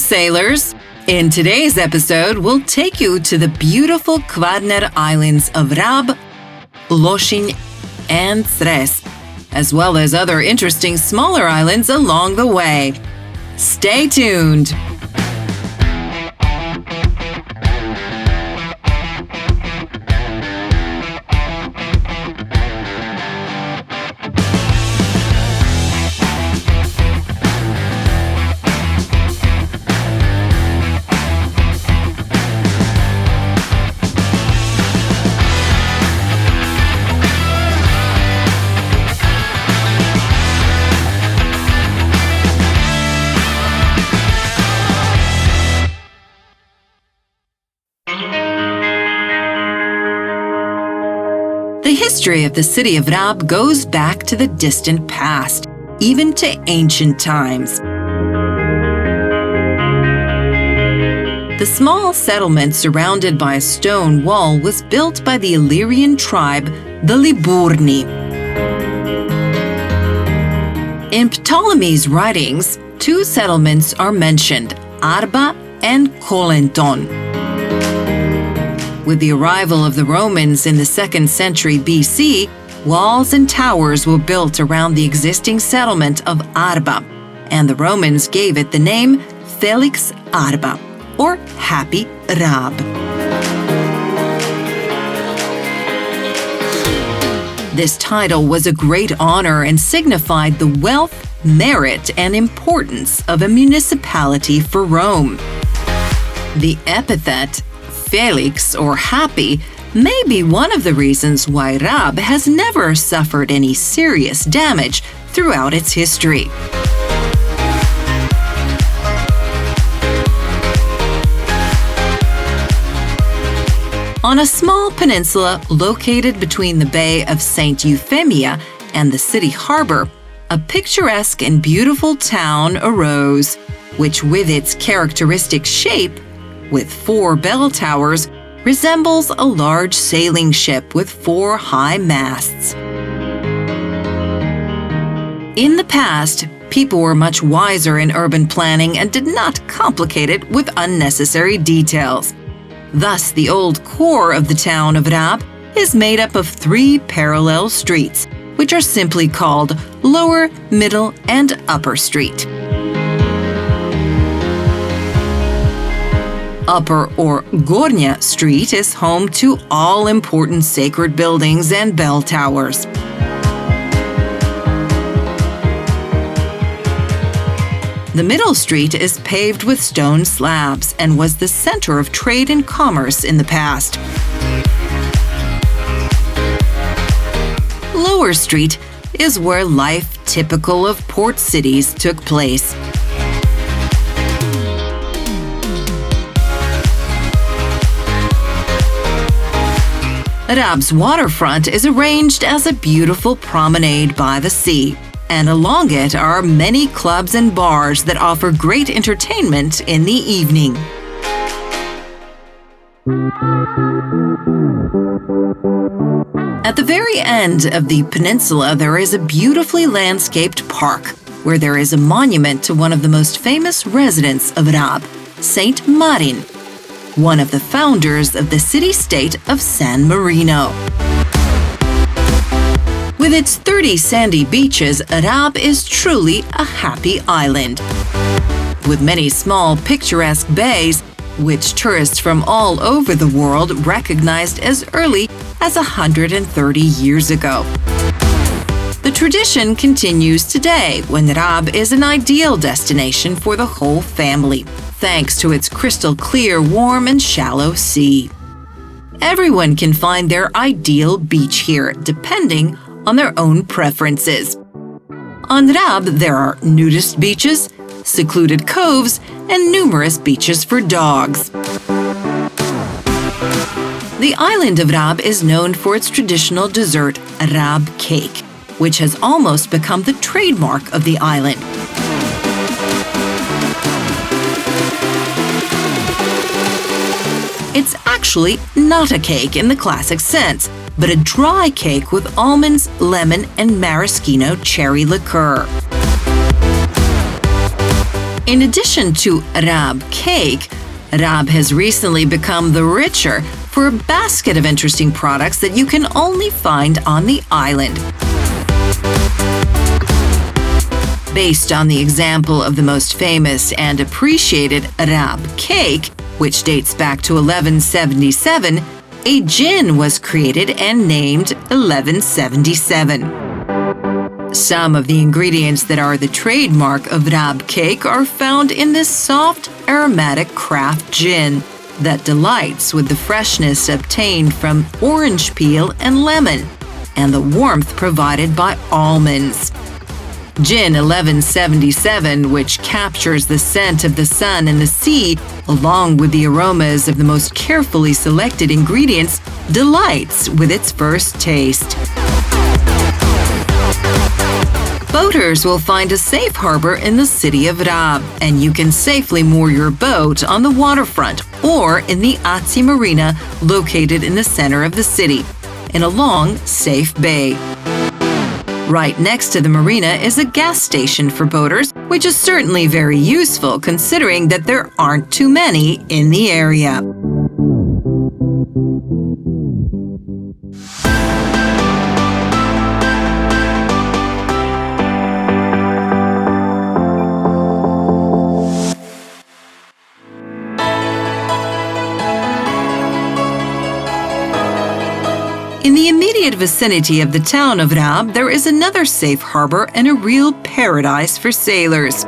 sailors! In today's episode, we'll take you to the beautiful Kvarner islands of Rab, Lošinj, and Cres, as well as other interesting smaller islands along the way. Stay tuned! The history of the city of Rab goes back to the distant past, even to ancient times. The small settlement surrounded by a stone wall was built by the Illyrian tribe, the Liburni. In Ptolemy's writings, two settlements are mentioned, Arba and Kolenton. With the arrival of the Romans in the 2nd century BC, walls and towers were built around the existing settlement of Arba, and the Romans gave it the name Felix Arba, or Happy Rab. This title was a great honor and signified the wealth, merit, and importance of a municipality for Rome. The epithet Felix, or happy, may be one of the reasons why Rab has never suffered any serious damage throughout its history. On a small peninsula located between the Bay of St. Euphemia and the city harbor, a picturesque and beautiful town arose, which with its characteristic shape, with 4 bell towers, resembles a large sailing ship with 4 high masts. In the past, people were much wiser in urban planning and did not complicate it with unnecessary details. Thus, the old core of the town of Rab is made up of 3 parallel streets, which are simply called Lower, Middle, and Upper Street. Upper or Gornja Street is home to all important sacred buildings and bell towers. The Middle Street is paved with stone slabs and was the center of trade and commerce in the past. Lower Street is where life typical of port cities took place. Rab's waterfront is arranged as a beautiful promenade by the sea, and along it are many clubs and bars that offer great entertainment in the evening. At the very end of the peninsula, there is a beautifully landscaped park, where there is a monument to one of the most famous residents of Rab, Saint Marin, one of the founders of the city-state of San Marino. With its 30 sandy beaches, Rab is truly a happy island. With many small picturesque bays, which tourists from all over the world recognized as early as 130 years ago. The tradition continues today when Rab is an ideal destination for the whole family, thanks to its crystal clear, warm, and shallow sea. Everyone can find their ideal beach here, depending on their own preferences. On Rab, there are nudist beaches, secluded coves, and numerous beaches for dogs. The island of Rab is known for its traditional dessert, Rab cake, which has almost become the trademark of the island. It's actually not a cake in the classic sense, but a dry cake with almonds, lemon, and maraschino cherry liqueur. In addition to Arab cake, Arab has recently become the richer for a basket of interesting products that you can only find on the island. Based on the example of the most famous and appreciated Arab cake, which dates back to 1177, a gin was created and named 1177. Some of the ingredients that are the trademark of Arab cake are found in this soft, aromatic craft gin that delights with the freshness obtained from orange peel and lemon, and the warmth provided by almonds. Gin 1177, which captures the scent of the sun and the sea, along with the aromas of the most carefully selected ingredients, delights with its first taste. Boaters will find a safe harbor in the city of Rab, and you can safely moor your boat on the waterfront or in the Azi Marina, located in the center of the city, in a long, safe bay. Right next to the marina is a gas station for boaters, which is certainly very useful considering that there aren't too many in the area. In the immediate vicinity of the town of Rab, there is another safe harbor and a real paradise for sailors.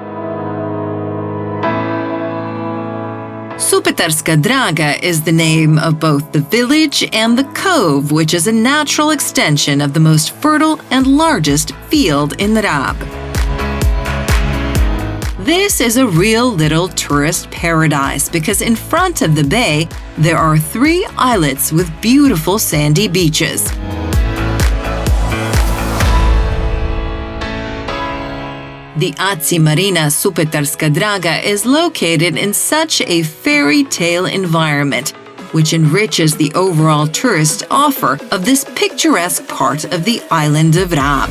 Supetarska Draga is the name of both the village and the cove, which is a natural extension of the most fertile and largest field in Rab. This is a real little tourist paradise because in front of the bay, there are 3 islets with beautiful sandy beaches. The Azi Marina Supetarska Draga is located in such a fairy tale environment, which enriches the overall tourist offer of this picturesque part of the island of Rab.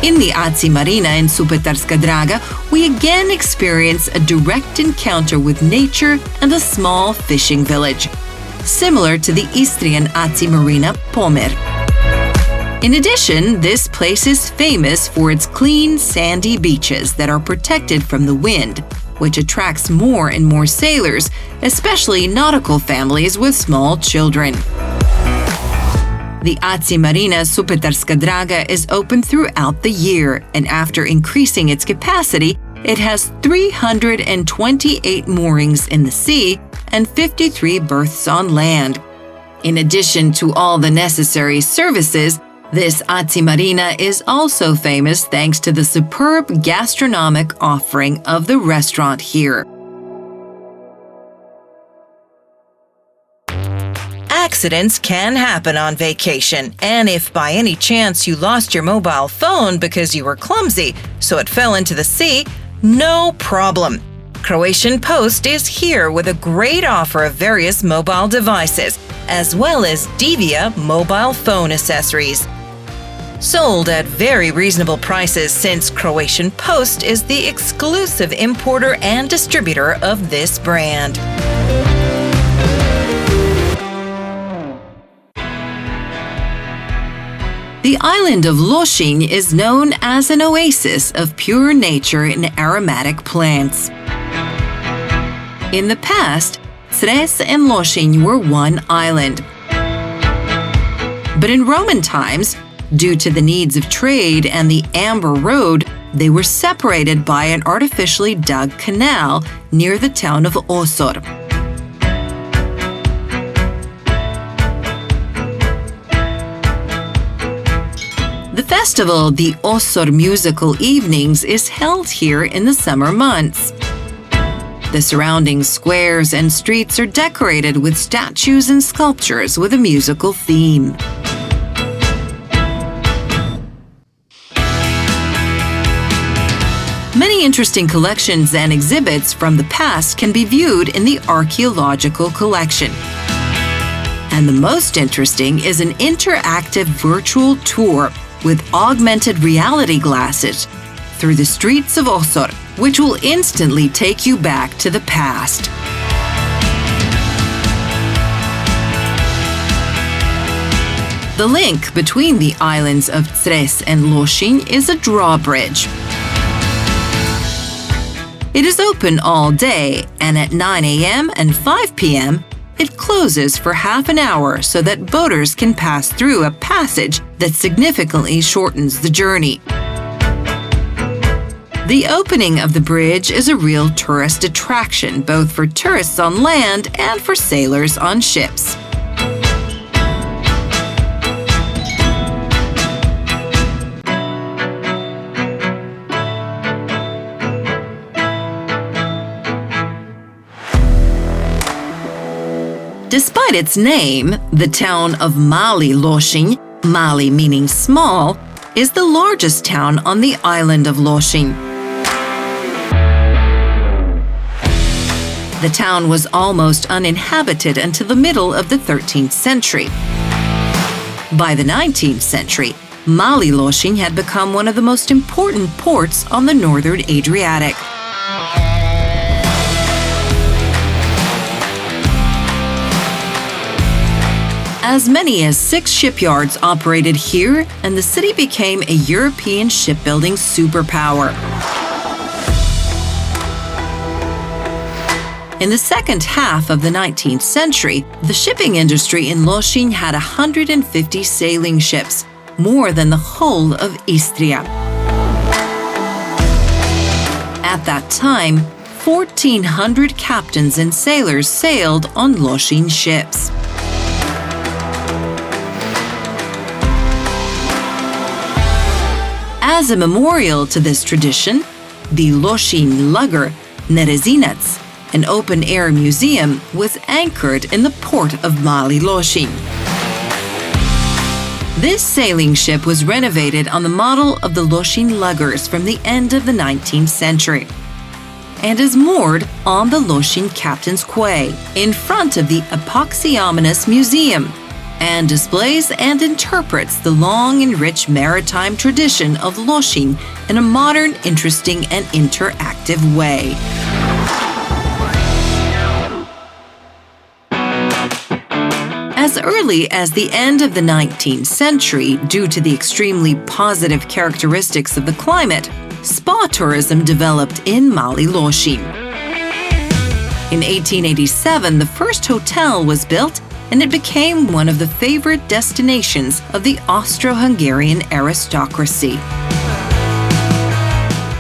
In the Azi Marina in Supetarska Draga, we again experience a direct encounter with nature and a small fishing village, similar to the Istrian Azi Marina Pomer. In addition, this place is famous for its clean, sandy beaches that are protected from the wind, which attracts more and more sailors, especially nautical families with small children. The Azi Marina Supetarska Draga is open throughout the year, and after increasing its capacity, it has 328 moorings in the sea and 53 berths on land. In addition to all the necessary services, this Azi Marina is also famous thanks to the superb gastronomic offering of the restaurant here. Accidents can happen on vacation, and if by any chance you lost your mobile phone because you were clumsy, so it fell into the sea, no problem. Croatian Post is here with a great offer of various mobile devices, as well as Divia mobile phone accessories. Sold at very reasonable prices since Croatian Post is the exclusive importer and distributor of this brand. The island of Lošinj is known as an oasis of pure nature and aromatic plants. In the past, Cres and Lošinj were one island. But in Roman times, due to the needs of trade and the Amber Road, they were separated by an artificially dug canal near the town of Osor. The festival, the Osor Musical Evenings, is held here in the summer months. The surrounding squares and streets are decorated with statues and sculptures with a musical theme. Many interesting collections and exhibits from the past can be viewed in the archaeological collection. And the most interesting is an interactive virtual tour with augmented reality glasses, through the streets of Osor, which will instantly take you back to the past. The link between the islands of Cres and Lošinj is a drawbridge. It is open all day, and at 9 a.m. and 5 p.m., it closes for half an hour so that boaters can pass through a passage that significantly shortens the journey. The opening of the bridge is a real tourist attraction, both for tourists on land and for sailors on ships. Despite its name, the town of Mali Lošinj, Mali meaning small, is the largest town on the island of Lošinj. The town was almost uninhabited until the middle of the 13th century. By the 19th century, Mali Lošinj had become one of the most important ports on the northern Adriatic. As many as 6 shipyards operated here, and the city became a European shipbuilding superpower. In the second half of the 19th century, the shipping industry in Lošinj had 150 sailing ships, more than the whole of Istria. At that time, 1,400 captains and sailors sailed on Lošinj ships. As a memorial to this tradition, the Lošinj Lugger Nerezinac, an open-air museum, was anchored in the port of Mali Lošinj. This sailing ship was renovated on the model of the Lošinj luggers from the end of the 19th century and is moored on the Lošinj Captain's Quay in front of the Epoxyomenous Museum, and displays and interprets the long and rich maritime tradition of Lošinj in a modern, interesting, and interactive way. As early as the end of the 19th century, due to the extremely positive characteristics of the climate, spa tourism developed in Mali Lošinj. In 1887, the first hotel was built, and it became one of the favorite destinations of the Austro-Hungarian aristocracy.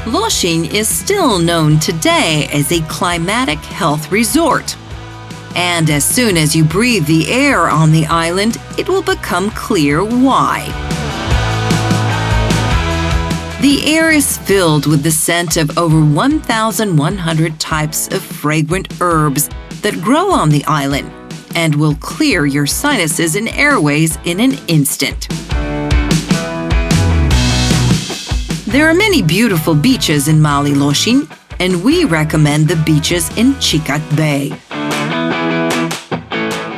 Lošinj is still known today as a climatic health resort. And as soon as you breathe the air on the island, it will become clear why. The air is filled with the scent of over 1,100 types of fragrant herbs that grow on the island, and will clear your sinuses and airways in an instant. There are many beautiful beaches in Mali Lošinj, and we recommend the beaches in Čičak Bay.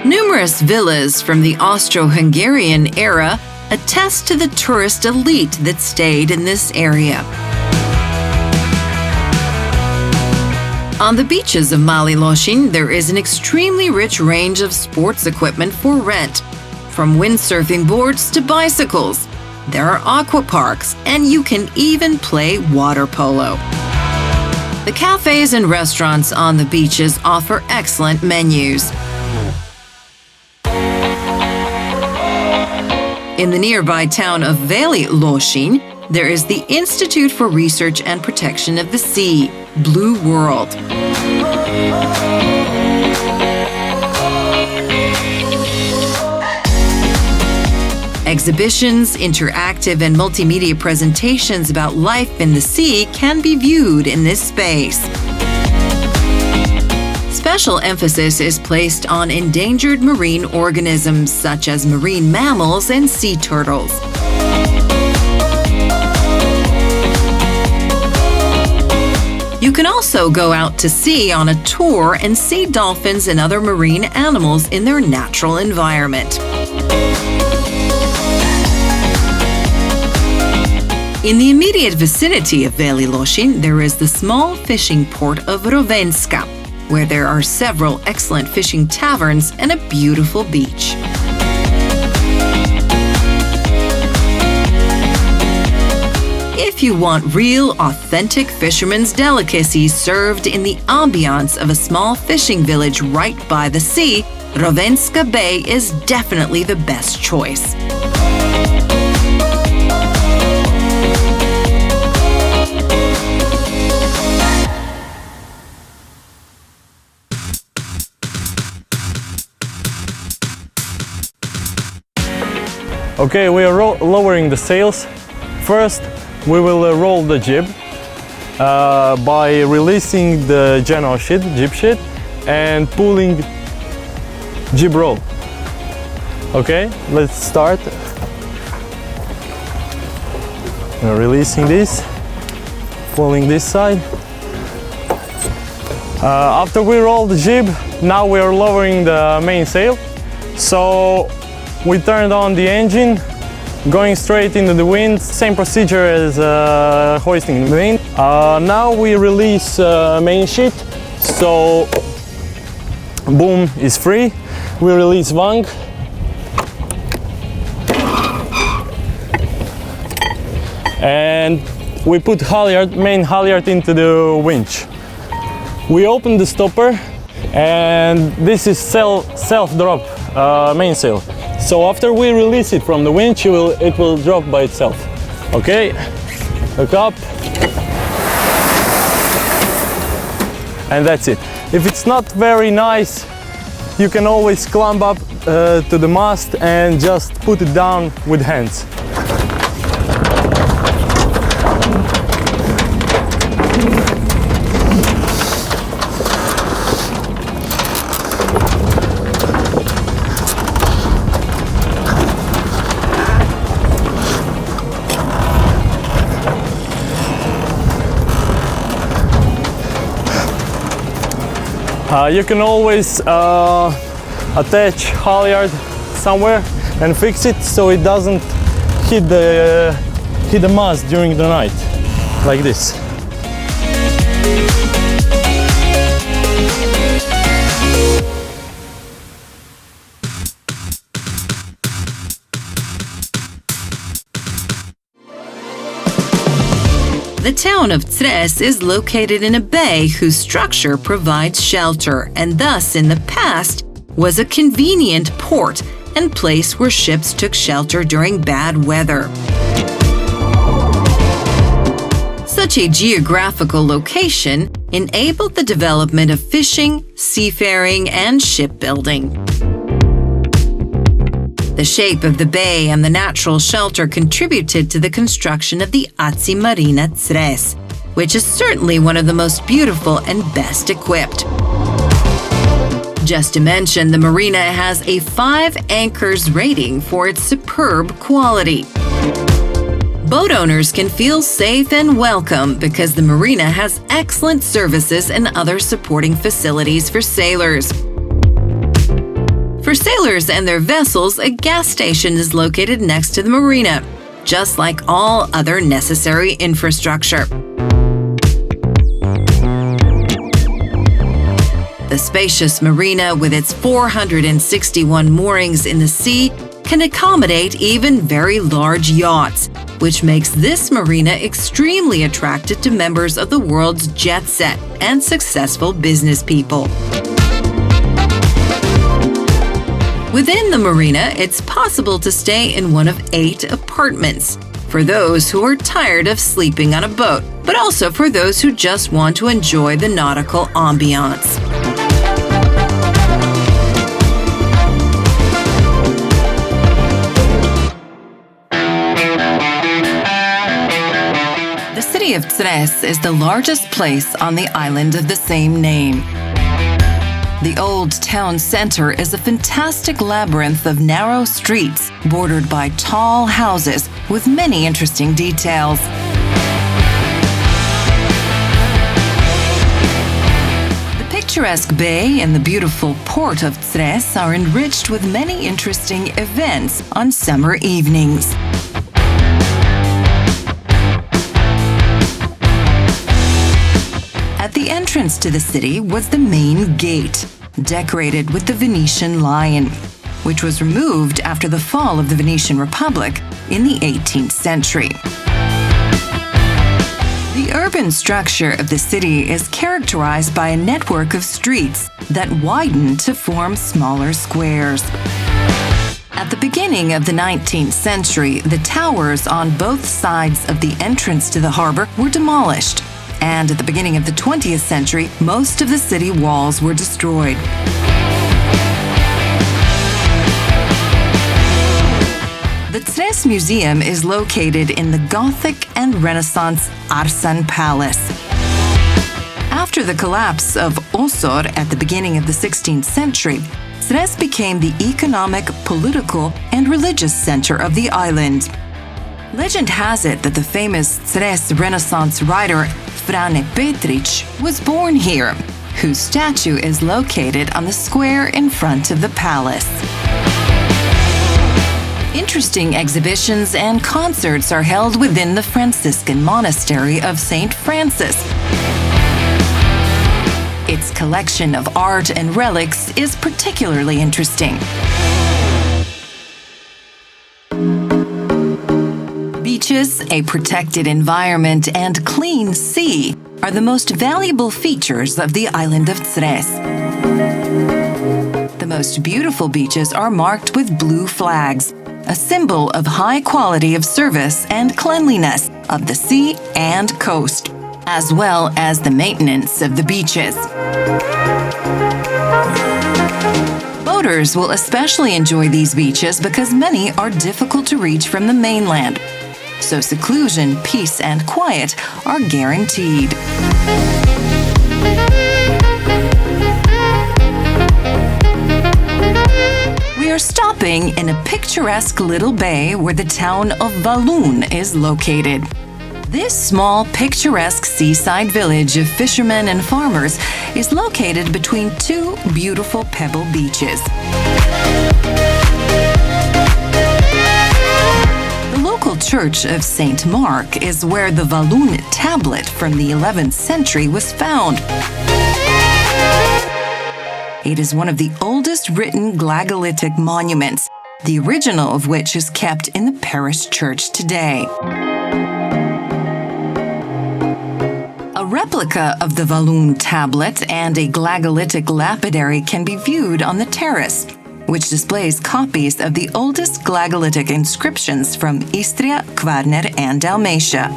Numerous villas from the Austro-Hungarian era attest to the tourist elite that stayed in this area. On the beaches of Mali Lošinj, there is an extremely rich range of sports equipment for rent, from windsurfing boards to bicycles. There are aqua parks, and you can even play water polo. The cafes and restaurants on the beaches offer excellent menus. In the nearby town of Veli Lošinj, there is the Institute for Research and Protection of the Sea, Blue World. Exhibitions, interactive and multimedia presentations about life in the sea can be viewed in this space. Special emphasis is placed on endangered marine organisms such as marine mammals and sea turtles. You can also go out to sea on a tour and see dolphins and other marine animals in their natural environment. In the immediate vicinity of Veli Lošinj, there is the small fishing port of Rovenska, where there are several excellent fishing taverns and a beautiful beach. If you want real, authentic fishermen's delicacies served in the ambiance of a small fishing village right by the sea, Rovenska Bay is definitely the best choice. Okay, we are lowering the sails. First, we will roll the jib by releasing the general sheet, jib sheet, and pulling jib roll. Okay, let's start. We're releasing this, pulling this side. After we roll the jib, now we are lowering the main sail. So we turned on the engine, going straight into the wind, same procedure as hoisting the main. Now we release main sheet, so boom is free. We release wang. And we put halyard, main halyard into the winch. We open the stopper, and this is self-drop mainsail. So after we release it from the winch, it will drop by itself. Okay, hook up, and that's it. If it's not very nice, you can always climb up to the mast and just put it down with hands. You can always attach halyard somewhere and fix it so it doesn't hit the mast during the night, like this. The town of Cres is located in a bay whose structure provides shelter and thus in the past was a convenient port and place where ships took shelter during bad weather. Such a geographical location enabled the development of fishing, seafaring, and shipbuilding. The shape of the bay and the natural shelter contributed to the construction of the AC Marina Cres, which is certainly one of the most beautiful and best equipped. Just to mention, the marina has a 5 anchors rating for its superb quality. Boat owners can feel safe and welcome because the marina has excellent services and other supporting facilities for sailors. For sailors and their vessels, a gas station is located next to the marina, just like all other necessary infrastructure. The spacious marina, with its 461 moorings in the sea, can accommodate even very large yachts, which makes this marina extremely attractive to members of the world's jet set and successful business people. Within the marina, it's possible to stay in one of 8 apartments for those who are tired of sleeping on a boat, but also for those who just want to enjoy the nautical ambiance. The city of Cres is the largest place on the island of the same name. The old town center is a fantastic labyrinth of narrow streets bordered by tall houses with many interesting details. The picturesque bay and the beautiful port of Cres are enriched with many interesting events on summer evenings. entrance to the city was the main gate, decorated with the Venetian lion, which was removed after the fall of the Venetian Republic in the 18th century. The urban structure of the city is characterized by a network of streets that widen to form smaller squares. At the beginning of the 19th century, the towers on both sides of the entrance to the harbor were demolished, and at the beginning of the 20th century, most of the city walls were destroyed. The Cres Museum is located in the Gothic and Renaissance Arsan Palace. After the collapse of Osor at the beginning of the 16th century, Cres became the economic, political, and religious center of the island. Legend has it that the famous Cres Renaissance writer Frane Petric was born here, whose statue is located on the square in front of the palace. Interesting exhibitions and concerts are held within the Franciscan monastery of St. Francis. Its collection of art and relics is particularly interesting. Beaches, a protected environment, and clean sea are the most valuable features of the island of Cres. The most beautiful beaches are marked with blue flags, a symbol of high quality of service and cleanliness of the sea and coast, as well as the maintenance of the beaches. Boaters will especially enjoy these beaches because many are difficult to reach from the mainland, so seclusion, peace, and quiet are guaranteed. We are stopping in a picturesque little bay where the town of Valun is located. This small, picturesque seaside village of fishermen and farmers is located between two beautiful pebble beaches. The local church of St. Mark is where the Valun tablet from the 11th century was found. It is one of the oldest written glagolitic monuments, the original of which is kept in the parish church today. A replica of the Valun tablet and a glagolitic lapidary can be viewed on the terrace, which displays copies of the oldest glagolitic inscriptions from Istria, Kvarner, and Dalmatia.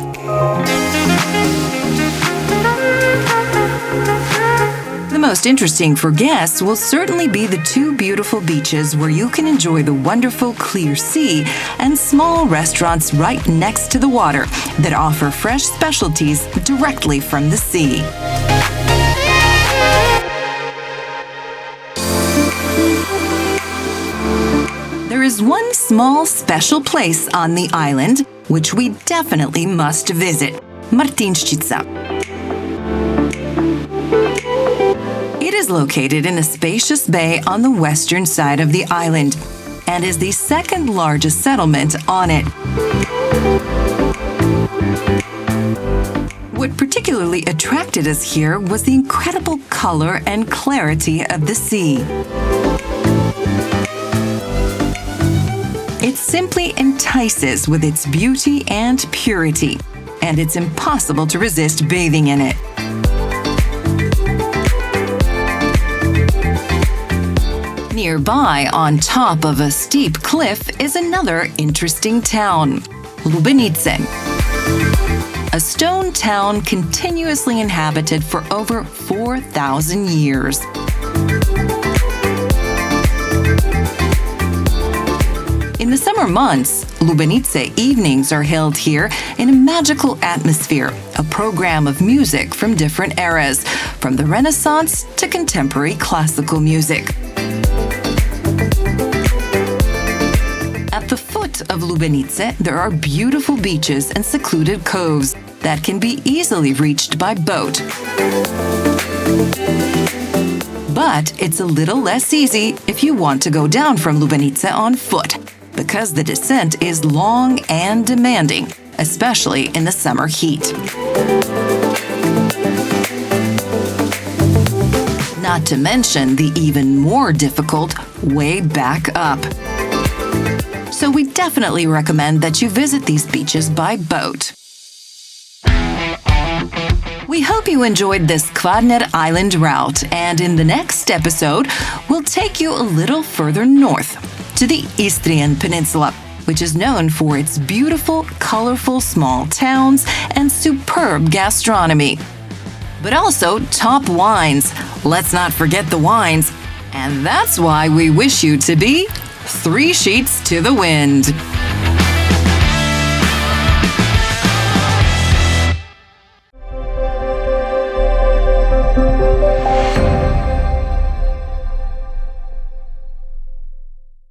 The most interesting for guests will certainly be the two beautiful beaches where you can enjoy the wonderful clear sea and small restaurants right next to the water that offer fresh specialties directly from the sea. There is one small special place on the island which we definitely must visit, Martinščica. It is located in a spacious bay on the western side of the island and is the second largest settlement on it. What particularly attracted us here was the incredible color and clarity of the sea. It simply entices with its beauty and purity, and it's impossible to resist bathing in it. Nearby, on top of a steep cliff, is another interesting town, Lubenice. A stone town continuously inhabited for over 4,000 years. In the summer months, Lubenice evenings are held here in a magical atmosphere, a program of music from different eras, from the Renaissance to contemporary classical music. At the foot of Lubenice, there are beautiful beaches and secluded coves that can be easily reached by boat. But it's a little less easy if you want to go down from Lubenice on foot, because the descent is long and demanding, especially in the summer heat. not to mention the even more difficult way back up. So we definitely recommend that you visit these beaches by boat. We hope you enjoyed this Kvarner Island route, and in the next episode, we'll take you a little further north to the Istrian Peninsula, which is known for its beautiful, colorful small towns and superb gastronomy. But also top wines. Let's not forget the wines. And that's why we wish you to be 3 sheets to the wind.